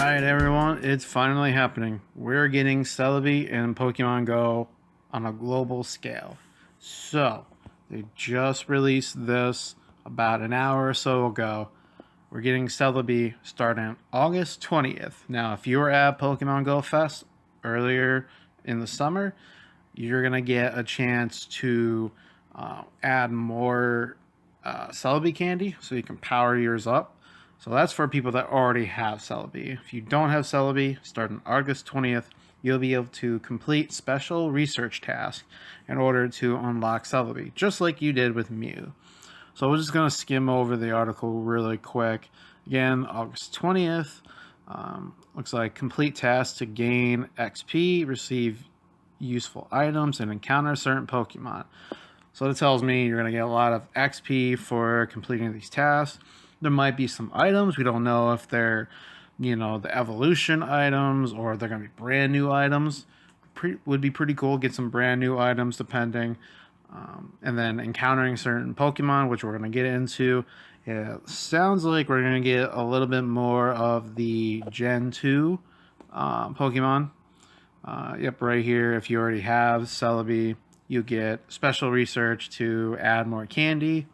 Alright everyone, it's finally happening. We're getting Celebi in Pokemon Go on a global scale. So, they just released this about an hour or so ago. We're getting Celebi starting August 20th. Now, if you were at Pokemon Go Fest earlier in the summer, you're going to get a chance to add more Celebi candy so you can power yours up. So that's for people that already have Celebi. If you don't have Celebi, starting August 20th, you'll be able to complete special research tasks in order to unlock Celebi, just like you did with Mew. So we're just going to skim over the article really quick. Again, August 20th. Looks like complete tasks to gain XP, receive useful items, and encounter certain Pokemon. So that tells me you're going to get a lot of XP for completing these tasks. There might be some items. We don't know if they're, the evolution items or they're going to be brand new items. Would be pretty cool. Get some brand new items depending. And then encountering certain Pokemon, which we're going to get into. It sounds like we're going to get a little bit more of the Gen 2 Pokemon. Yep, right here. If you already have Celebi, you get special research to add more candy.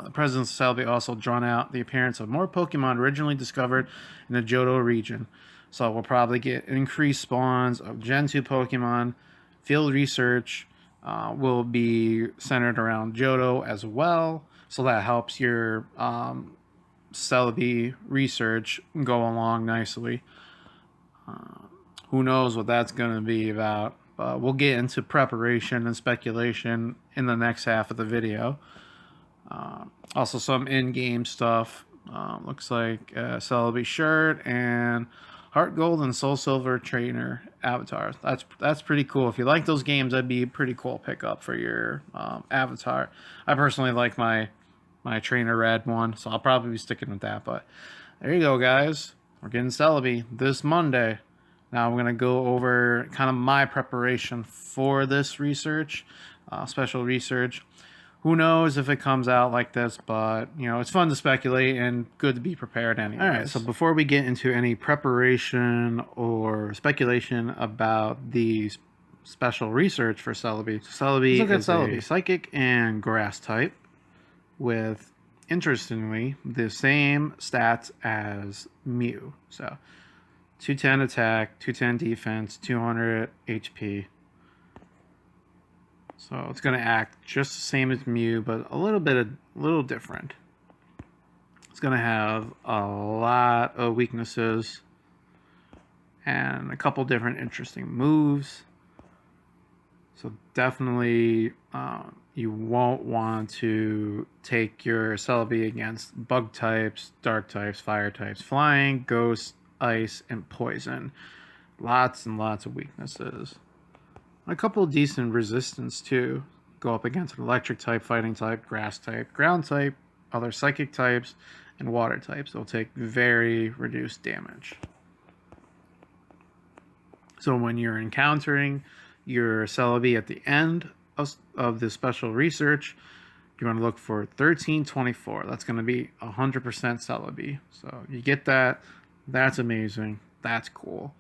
The presence of Celebi also drawn out the appearance of more Pokemon originally discovered in the Johto region. So we'll probably get increased spawns of Gen 2 Pokemon. Field research will be centered around Johto as well. So that helps your Celebi research go along nicely. Who knows what that's going to be about. We'll get into preparation and speculation in the next half of the video. Also some in-game stuff. Looks like a Celebi shirt and Heart Gold and Soul Silver trainer avatars. That's pretty cool. If you like those games, that'd be a pretty cool pickup for your avatar. I personally like my trainer red one, so I'll probably be sticking with that. But there you go, guys. We're getting Celebi this Monday. Now I'm going to go over kind of my preparation for this research, special research. Who knows if it comes out like this, but, it's fun to speculate and good to be prepared anyway. All right, so before we get into any preparation or speculation about the special research for Celebi, Celebi is a psychic and grass type with, interestingly, the same stats as Mew. So 210 attack, 210 defense, 200 HP. So it's going to act just the same as Mew, but a little different. It's going to have a lot of weaknesses and a couple different interesting moves. So definitely you won't want to take your Celebi against bug types, dark types, fire types, flying, ghost, ice, and poison. Lots and lots of weaknesses. A couple of decent resistance too. Go up against an electric type, fighting type, grass type, ground type, other psychic types, and water types. They'll take very reduced damage. So when you're encountering your Celebi at the end of the special research, you're going to look for 1324. That's going to be 100% Celebi. So you get that. That's amazing. That's cool.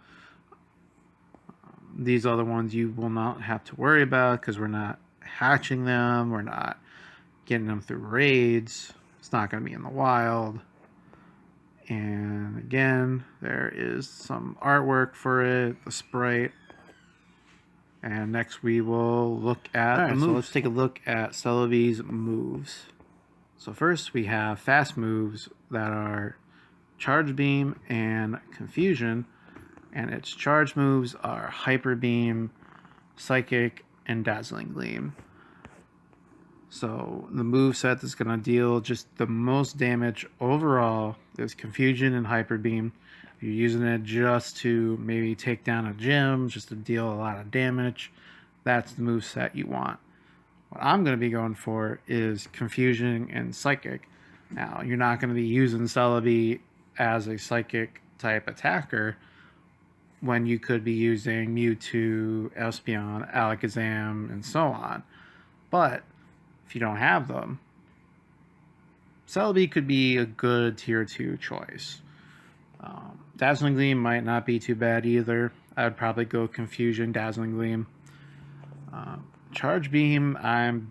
These other ones you will not have to worry about because we're not hatching them. We're not getting them through raids. It's not going to be in the wild. And again, there is some artwork for it, the sprite. And next we will look at the moves. So let's take a look at Celebi's moves. So first we have fast moves that are Charge Beam and Confusion. And its charge moves are Hyper Beam, Psychic, and Dazzling Gleam. So the move set that's going to deal just the most damage overall is Confusion and Hyper Beam. If you're using it just to maybe take down a gym, just to deal a lot of damage, that's the move set you want. What I'm going to be going for is Confusion and Psychic. Now, you're not going to be using Celebi as a Psychic type attacker when you could be using Mewtwo, Espeon, Alakazam, and so on. But if you don't have them, Celebi could be a good tier 2 choice. Dazzling Gleam might not be too bad either. I would probably go Confusion, Dazzling Gleam. Charge Beam, I'm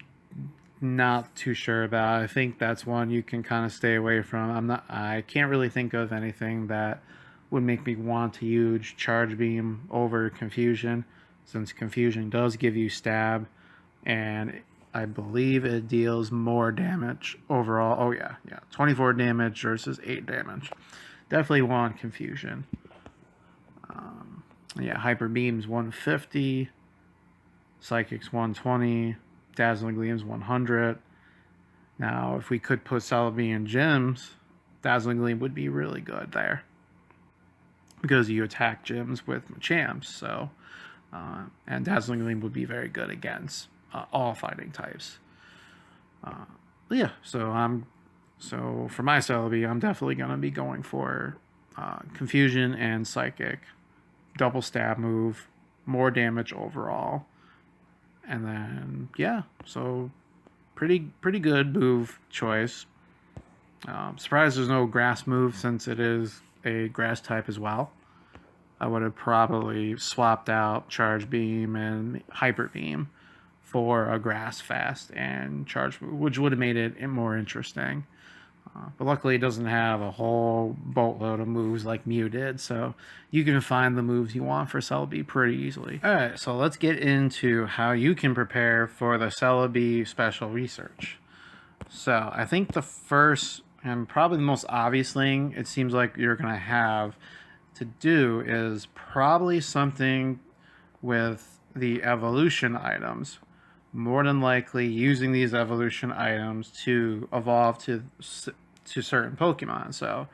not too sure about. I think that's one you can kind of stay away from. I can't really think of anything that would make me want to use Charge Beam over Confusion, since Confusion does give you stab, and I believe it deals more damage overall. Oh yeah, 24 damage versus 8 damage. Definitely want Confusion. Yeah, Hyper Beam's 150, Psychic's 120, Dazzling Gleam's 100. Now, if we could put Celebi in gyms, Dazzling Gleam would be really good there, because you attack gyms with Machamps, so and Dazzling Gleam would be very good against all fighting types. Yeah, so for my Celebi, I'm definitely gonna be going for Confusion and Psychic, double stab move, more damage overall, and then yeah, so pretty good move choice. Surprised there's no grass move, since it is a grass type as well. I would have probably swapped out Charge Beam and Hyper Beam for a grass fast and charge move, which would have made it more interesting. But luckily it doesn't have a whole boatload of moves like Mew did, so you can find the moves you want for Celebi pretty easily. Alright, so let's get into how you can prepare for the Celebi special research. So I think the first and probably the most obvious thing it seems like you're going to have to do is probably something with the evolution items. More than likely using these evolution items to evolve to certain Pokemon. So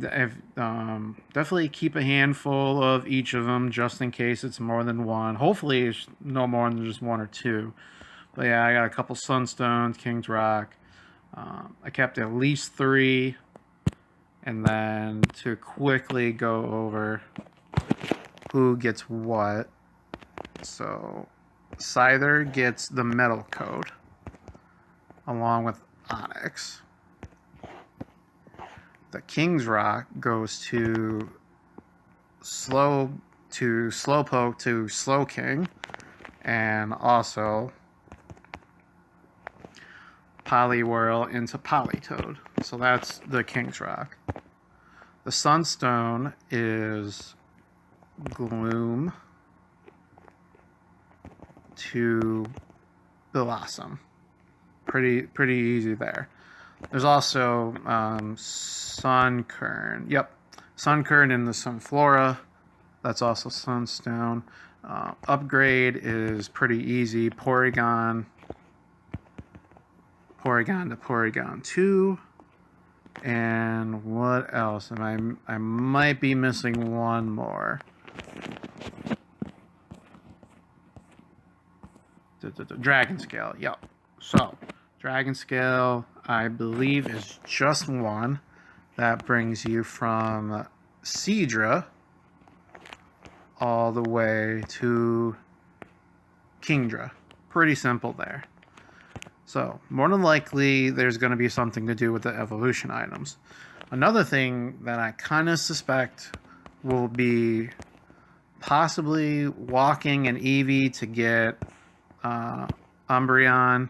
if, definitely keep a handful of each of them just in case it's more than one. Hopefully it's no more than just one or two. But yeah, I got a couple Sunstones, King's Rock. I kept at least 3. And then to quickly go over who gets what. So Scyther gets the Metal Code along with Onyx. The King's Rock goes to Slowpoke to Slowking, and also Poliwhirl into Politoed. So that's the King's Rock. The Sunstone is Gloom to Blossom. Pretty easy there. There's also Sunkern. Yep, Sunkern in the Sunflora. That's also Sunstone. Upgrade is pretty easy. Porygon to Porygon 2. And what else? And I might be missing one more. Dragon Scale. Yep. So Dragon Scale, I believe, is just one. That brings you from Seadra all the way to Kingdra. Pretty simple there. So, more than likely, there's going to be something to do with the evolution items. Another thing that I kind of suspect will be possibly walking an Eevee to get Umbreon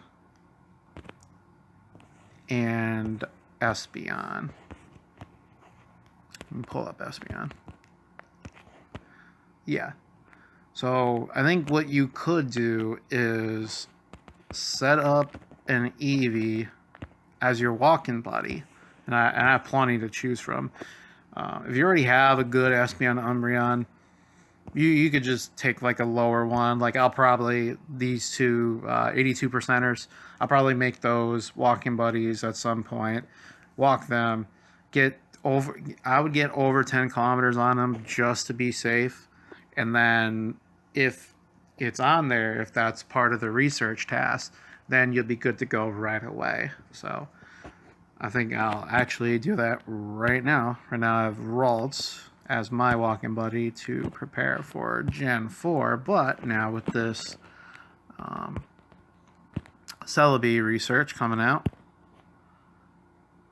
and Espeon. Let me pull up Espeon. Yeah. So, I think what you could do is set up an Eevee as your walk-in buddy, and I have plenty to choose from. If you already have a good Espeon Umbreon, you could just take like a lower one. Like I'll probably, these two 82%ers, I'll probably make those walk-in buddies at some point. Walk them, I would get over 10 kilometers on them just to be safe, and then if it's on there, if that's part of the research task, then you'll be good to go right away. So I think I'll actually do that right now. Right now I have Ralts as my walking buddy to prepare for Gen 4, but now with this Celebi research coming out,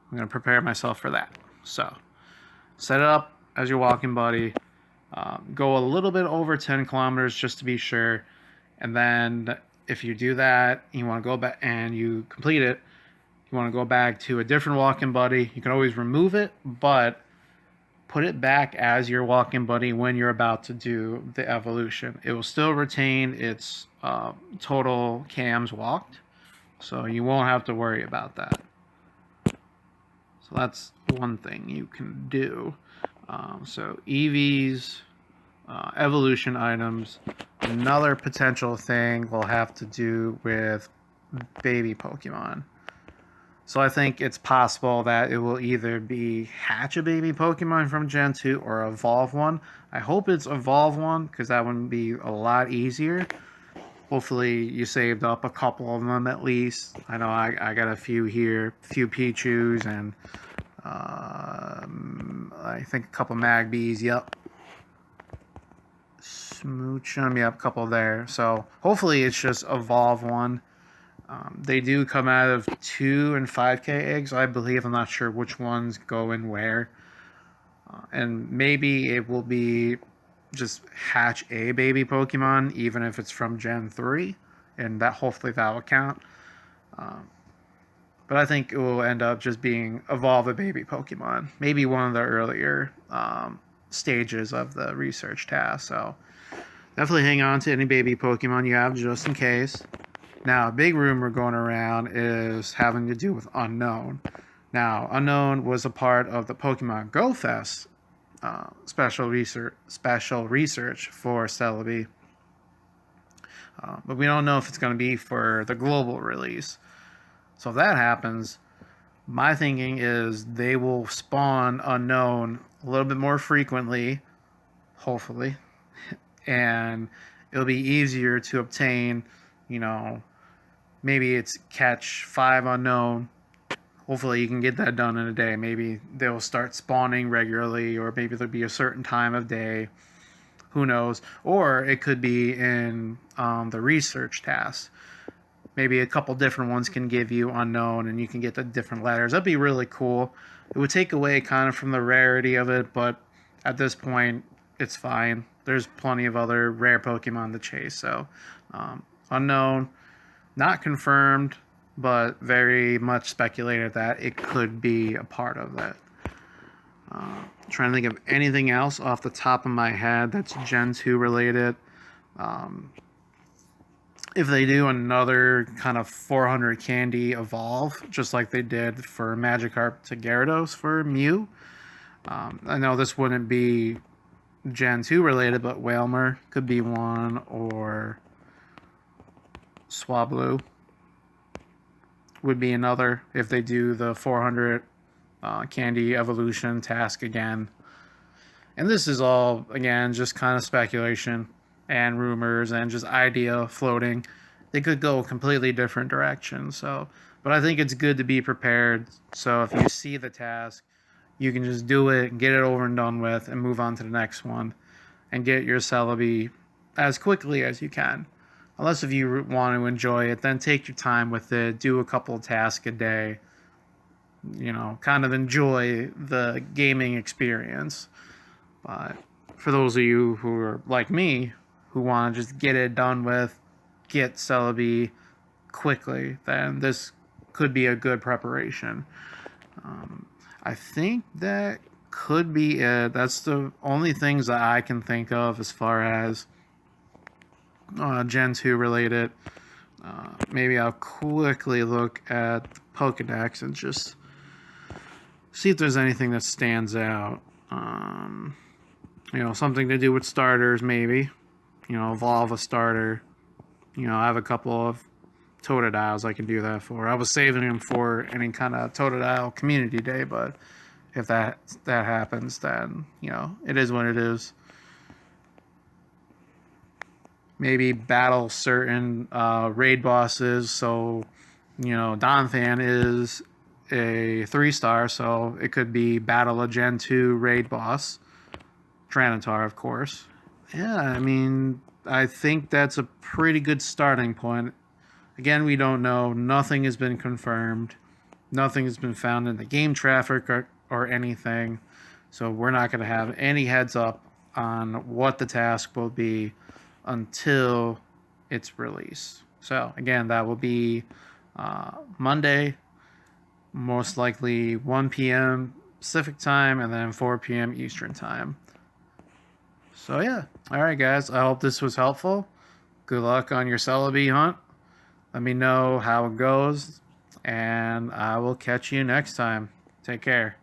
I'm going to prepare myself for that. So set it up as your walking buddy. Go a little bit over 10 kilometers just to be sure. And then if you do that, you want to go back and you complete it, you want to go back to a different walking buddy. You can always remove it, but put it back as your walking buddy when you're about to do the evolution. It will still retain its total cams walked, so you won't have to worry about that. So that's one thing you can do. So EVs, evolution items. Another potential thing will have to do with baby Pokemon. So I think it's possible that it will either be hatch a baby Pokemon from Gen 2 or evolve one. I hope it's evolve one because that would be a lot easier. Hopefully you saved up a couple of them at least. I know I got a few here, a few Pichus and I think a couple Magbies, yep. Smoochum, yep, a couple there. So hopefully it's just evolve one. They do come out of 2 and 5K eggs, I believe. I'm not sure which ones go in where. And maybe it will be just hatch a baby Pokemon, even if it's from Gen 3. And that hopefully that will count. But I think it will end up just being evolve a baby Pokemon. Maybe one of the earlier stages of the research task. So definitely hang on to any baby Pokemon you have just in case. Now, a big rumor going around is having to do with Unknown. Now, Unknown was a part of the Pokemon Go Fest special research for Celebi. But we don't know if it's going to be for the global release. So if that happens, my thinking is they will spawn Unknown a little bit more frequently, hopefully. And it'll be easier to obtain, maybe it's catch 5 Unknown. Hopefully you can get that done in a day. Maybe they'll start spawning regularly, or maybe there'll be a certain time of day. Who knows? Or it could be in the research task. Maybe a couple different ones can give you Unknown, and you can get the different letters. That'd be really cool. It would take away kind of from the rarity of it, but at this point, it's fine. There's plenty of other rare Pokemon to chase. So, Unknown, not confirmed, but very much speculated that it could be a part of that. Trying to think of anything else off the top of my head that's Gen 2 related. If they do another kind of 400 candy evolve, just like they did for Magikarp to Gyarados for Mew, I know this wouldn't be Gen 2 related, but Wailmer could be one, or Swablu would be another if they do the 400 candy evolution task again. And this is all, again, just kind of speculation and rumors and just idea floating. They could go a completely different direction. So, but I think it's good to be prepared. So if you see the task, you can just do it, get it over and done with, and move on to the next one, and get your Celebi as quickly as you can. Unless if you want to enjoy it, then take your time with it. Do a couple of tasks a day. Kind of enjoy the gaming experience. But for those of you who are like me, who want to just get it done with, get Celebi quickly, then this could be a good preparation. I think that could be it. That's the only things that I can think of as far as Gen 2 related. Maybe I'll quickly look at the Pokedex and just see if there's anything that stands out. Something to do with starters, maybe. Evolve a starter. I have a couple of Totodiles I can do that for. I was saving them for any kind of Totodile community day, but if that happens, then, it is what it is. Maybe battle certain raid bosses. So, Donphan is a 3-star, so it could be battle a Gen 2 raid boss. Tranitar, of course. Yeah, I think that's a pretty good starting point. Again, we don't know. Nothing has been confirmed. Nothing has been found in the game traffic or anything. So we're not going to have any heads up on what the task will be until it's released. So again, that will be Monday, most likely 1 p.m. Pacific time, and then 4 p.m. Eastern time. So yeah, all right, guys. I hope this was helpful. Good luck on your Celebi hunt. Let me know how it goes, and I will catch you next time. Take care.